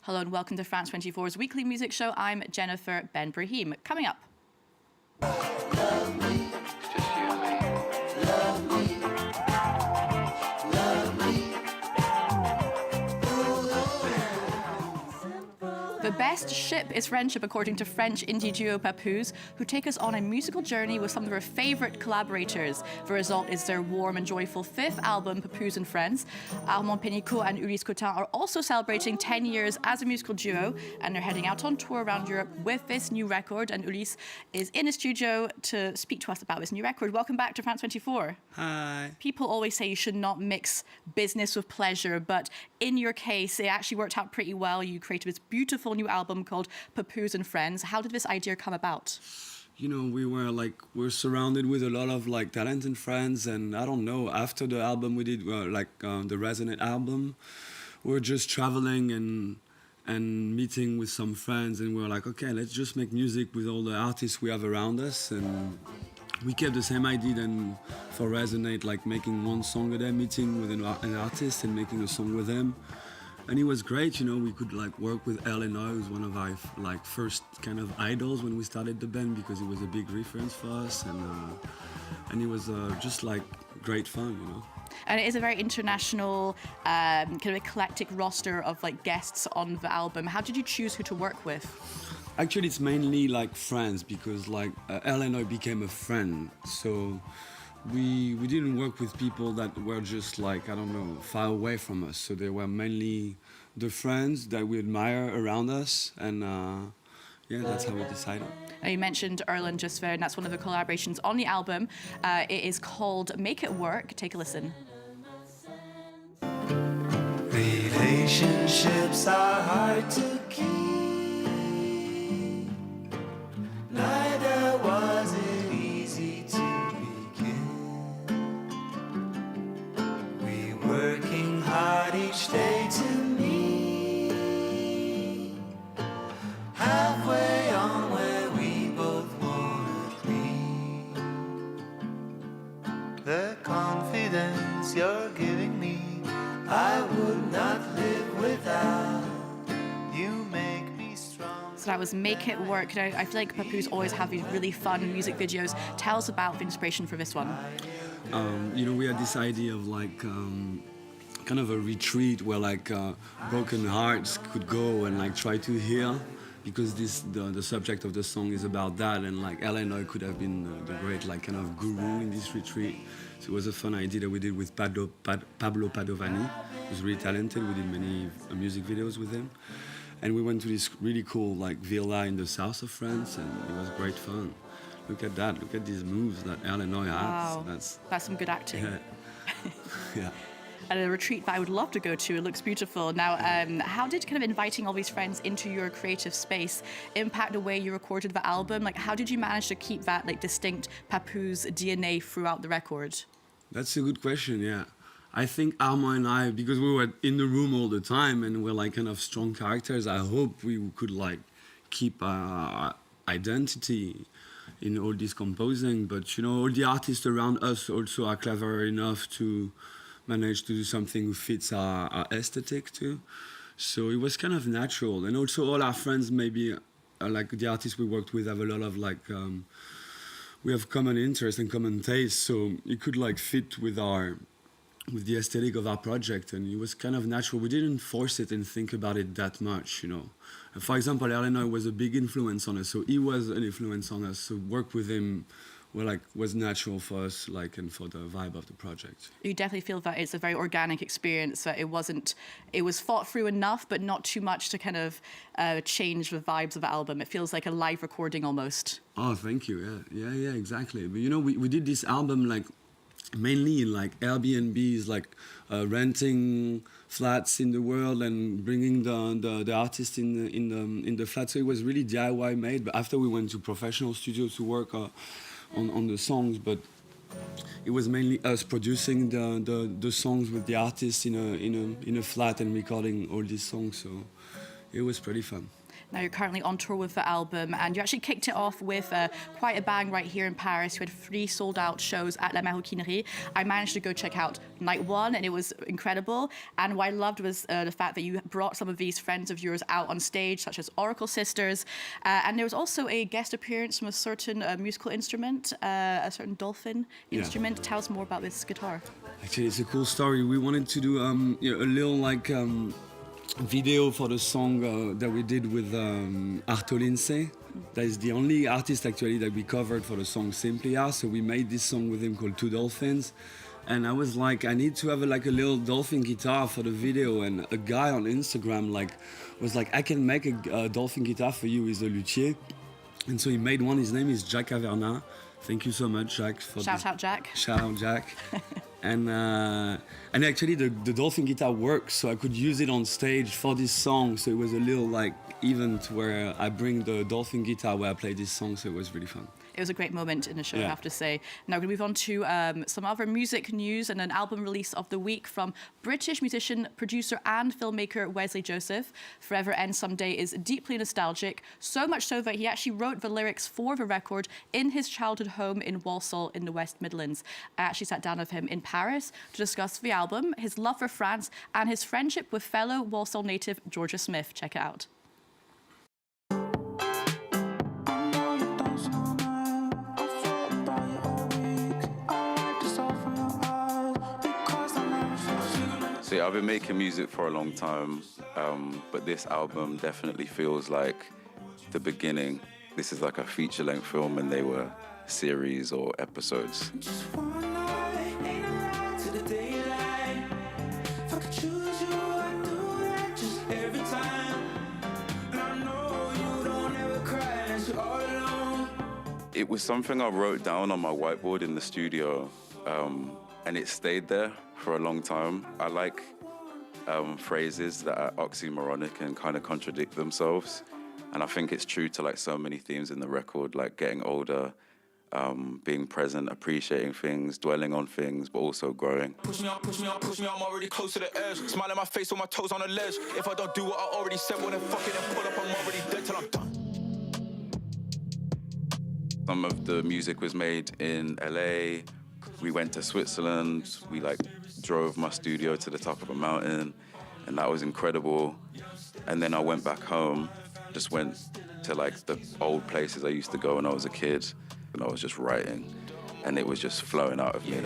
Hello and welcome to France 24's weekly music show. I'm Jennifer Ben Brahim. Coming up. Love me. It's just you and me. Love me. Love me. The best ship is friendship, according to French indie duo Papooz, who take us on a musical journey with some of their favourite collaborators. The result is their warm and joyful fifth album, Papooz and Friends. Armand Pénicaud and Ulysse Cottin are also celebrating 10 years as a musical duo, and they're heading out on tour around Europe with this new record. And Ulysse is in the studio to speak to us about this new record. Welcome back to France 24. Hi. People always say you should not mix business with pleasure, but in your case, it actually worked out pretty well. You created this beautiful new album called Papooz and Friends. How did this idea come about? You know, we're surrounded with a lot of talented friends, and I don't know, after the album we did, the Resonate album, we're just traveling and meeting with some friends, and we're like, okay, let's just make music with all the artists we have around us. And we kept the same idea then for Resonate, like making one song a day, meeting with an artist and making a song with them. And it was great, you know, we could work with Eleanor, who's one of our first kind of idols when we started the band, because it was a big reference for us, and it was just great fun, you know. And it is a very international, kind of eclectic roster of guests on the album. How did you choose who to work with? Actually, it's mainly friends, because Eleanor became a friend, so we didn't work with people that were just far away from us. So they were mainly the friends that we admire around us, and that's how we decided. Now, you mentioned Erlen just there, and that's one of the collaborations on the album. It is called Make It Work. Take a listen. Relationships are hard to keep. Neither was it easy to begin. We working hard each day to meet halfway on where we both wanna be. The confidence you're giving me, I would not live without. You make me strong. So that was Make It Work. Now, I feel like Papooz always have these really fun music videos. Tell us about the inspiration for this one. You know, we had this idea of kind of a retreat where broken hearts could go and try to heal, because the subject of the song is about that, and Eleanor could have been the great kind of guru in this retreat. So it was a fun idea that we did with Pablo Padovani, who's really talented. We did many music videos with him, and we went to this really cool villa in the south of France, and it was great fun. Look at that! Look at these moves that Eleanor has. Wow, that's some good acting. Yeah. Yeah. And a retreat that I would love to go to. It looks beautiful. Now, how did kind of inviting all these friends into your creative space impact the way you recorded the album? How did you manage to keep that distinct Papooz DNA throughout the record? That's a good question, yeah. I think Armand and I, because we were in the room all the time and we're kind of strong characters, I hope we could keep our identity in all this composing. But, you know, all the artists around us also are clever enough to manage to do something who fits our aesthetic too. So it was kind of natural. And also all our friends, maybe the artists we worked with, have a lot of we have common interests and common tastes, so it could fit with the aesthetic of our project, and it was kind of natural. We didn't force it and think about it that much, you know. For example, Eleanor was a big influence on us, so he was an influence on us. So work with him was natural for us, and for the vibe of the project. You definitely feel that it's a very organic experience, that it was thought through enough, but not too much to kind of change the vibes of the album. It feels like a live recording almost. Oh, thank you, yeah, exactly. But you know, we did this album mainly in Airbnbs, renting flats in the world and bringing the artists in the flat. So it was really DIY made, but after we went to professional studios to work on the songs, but it was mainly us producing the songs with the artists in a flat and recording all these songs. So it was pretty fun. Now you're currently on tour with the album, and you actually kicked it off with quite a bang right here in Paris. You had 3 sold-out shows at La Maroquinerie. I managed to go check out night 1, and it was incredible. And what I loved was the fact that you brought some of these friends of yours out on stage, such as Oracle Sisters. And there was also a guest appearance from a certain musical instrument, a certain dolphin instrument. Tell us more about this guitar. Actually, it's a cool story. We wanted to do a little like video for the song that we did with Ulysse. That is the only artist actually that we covered for the song Simply Are. So we made this song with him called Two Dolphins. And I was like, I need to have a little dolphin guitar for the video. And a guy on Instagram was like, I can make a dolphin guitar for you. He's a luthier. And so he made one. His name is Jack Averna. Thank you so much, Jack. Shout out, Jack. Shout out, Jack. And actually the dolphin guitar works, so I could use it on stage for this song. So it was a little event where I bring the dolphin guitar where I play this song. So it was really fun. It was a great moment in the show, I have to say. Now we're going to move on to some other music news and an album release of the week from British musician, producer and filmmaker Wesley Joseph. Forever Ends Someday is deeply nostalgic, so much so that he actually wrote the lyrics for the record in his childhood home in Walsall in the West Midlands. I actually sat down with him in Paris to discuss the album, his love for France and his friendship with fellow Walsall native Georgia Smith. Check it out. See, I've been making music for a long time, but this album definitely feels like the beginning. This is like a feature-length film, and they were series or episodes. It was something I wrote down on my whiteboard in the studio, and it stayed there for a long time. I like phrases that are oxymoronic and kind of contradict themselves. And I think it's true to so many themes in the record, like getting older, being present, appreciating things, dwelling on things, but also growing. Push me up, I'm already close to the edge. Smile in my face with my toes on the ledge. If I don't do what I already said, well then fuck it and pull up, I'm already dead till I'm done. Some of the music was made in LA. We went to Switzerland. We drove my studio to the top of a mountain, and that was incredible. And then I went back home, just went to the old places I used to go when I was a kid, and I was just writing, and it was just flowing out of me.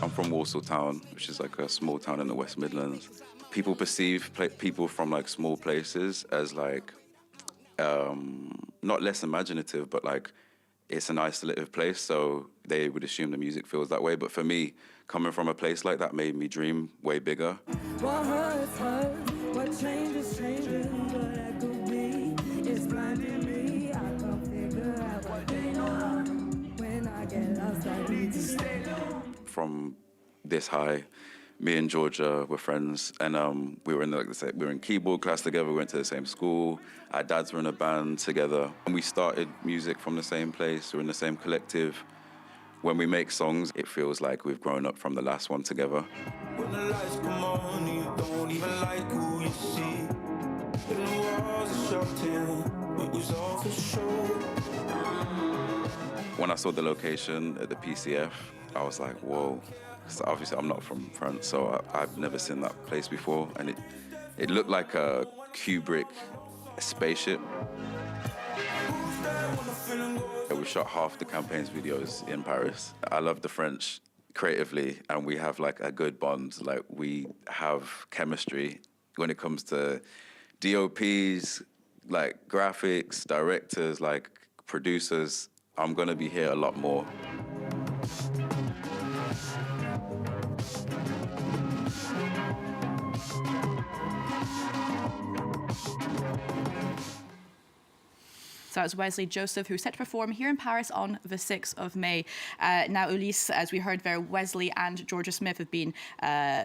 I'm from Walsall town, which is a small town in the West Midlands. People perceive people from small places as not less imaginative, but it's an isolated place, so they would assume the music feels that way. But for me, coming from a place like that made me dream way bigger. What hurts, hurts. What changes, changes. What I could be is blinding me. I can't figure out what they know. When I get lost, I need to stay low. From this high, me and Georgia were friends, and we were in keyboard class together. We went to the same school. Our dads were in a band together, and we started music from the same place. We're in the same collective. When we make songs, it feels like we've grown up from the last one together. When the lights come on, you don't even like who you see. And the walls are shouting, it was all for show. When I saw the location at the PCF, I was like, whoa. So obviously, I'm not from France, so I've never seen that place before. And it looked like a Kubrick spaceship. We shot half the campaign's videos in Paris. I love the French creatively, and we have a good bond. We have chemistry when it comes to DOPs, graphics, directors, producers. I'm gonna be here a lot more. So So that was Wesley Joseph, who's set to perform here in Paris on the 6th of May. Now, Ulysse, as we heard there, Wesley and Georgia Smith have been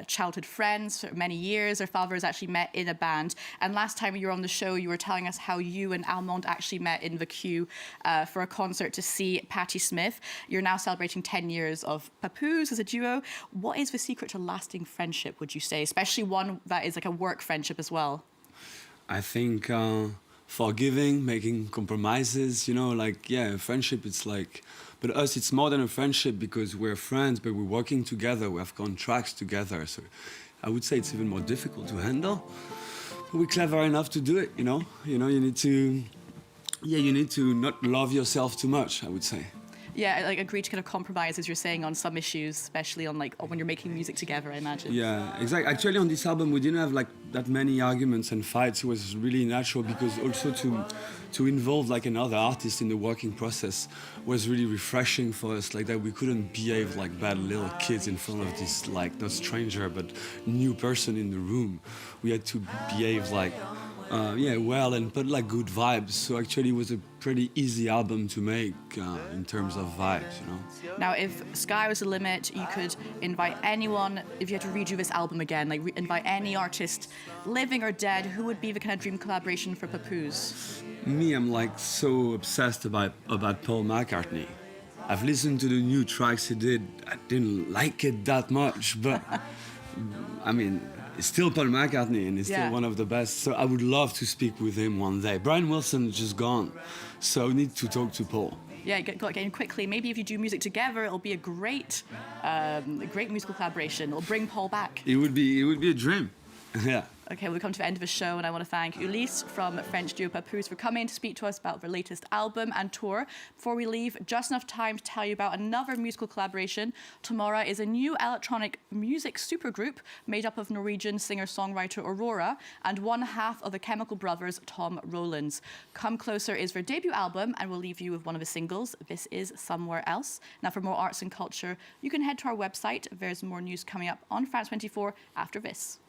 childhood friends for many years. Their fathers actually met in a band. And last time you were on the show, you were telling us how you and Almond actually met in the queue for a concert to see Patti Smith. You're now celebrating 10 years of Papooz as a duo. What is the secret to lasting friendship, would you say, especially one that is like a work friendship as well? I think forgiving, making compromises, you know, like, yeah, friendship, it's like, but us, it's more than a friendship because we're friends, but we're working together, we have contracts together. So I would say it's even more difficult to handle. But we're clever enough to do it, you know? You need to not love yourself too much, I would say. Yeah, like agree to kind of compromise, as you're saying, on some issues, especially on like when you're making music together, I imagine. Yeah, exactly. Actually, on this album, we didn't have like that many arguments and fights. It was really natural because also to involve like another artist in the working process was really refreshing for us. Like that, we couldn't behave like bad little kids in front of this like not stranger but new person in the room. We had to behave like. Well, and put like good vibes. So actually, it was a pretty easy album to make in terms of vibes, you know. Now, if sky was the limit, you could invite anyone. If you had to redo this album again, like invite any artist, living or dead, who would be the kind of dream collaboration for Papooz? Me, I'm like so obsessed about Paul McCartney. I've listened to the new tracks he did. I didn't like it that much, but I mean. It's still Paul McCartney and he's still one of the best. So I would love to speak with him one day. Brian Wilson is just gone, so I need to talk to Paul. Yeah, get in quickly. Maybe if you do music together, it'll be a great musical collaboration. It'll bring Paul back. It would be a dream. Yeah. Okay, we've come to the end of the show, and I want to thank Ulysse from French duo Papooz for coming to speak to us about their latest album and tour. Before we leave, just enough time to tell you about another musical collaboration. Tomorrow is a new electronic music supergroup made up of Norwegian singer-songwriter Aurora and one half of the Chemical Brothers, Tom Rowlands. Come Closer is their debut album, and we'll leave you with one of the singles. This is Somewhere Else. Now, for more arts and culture, you can head to our website. There's more news coming up on France 24 after this.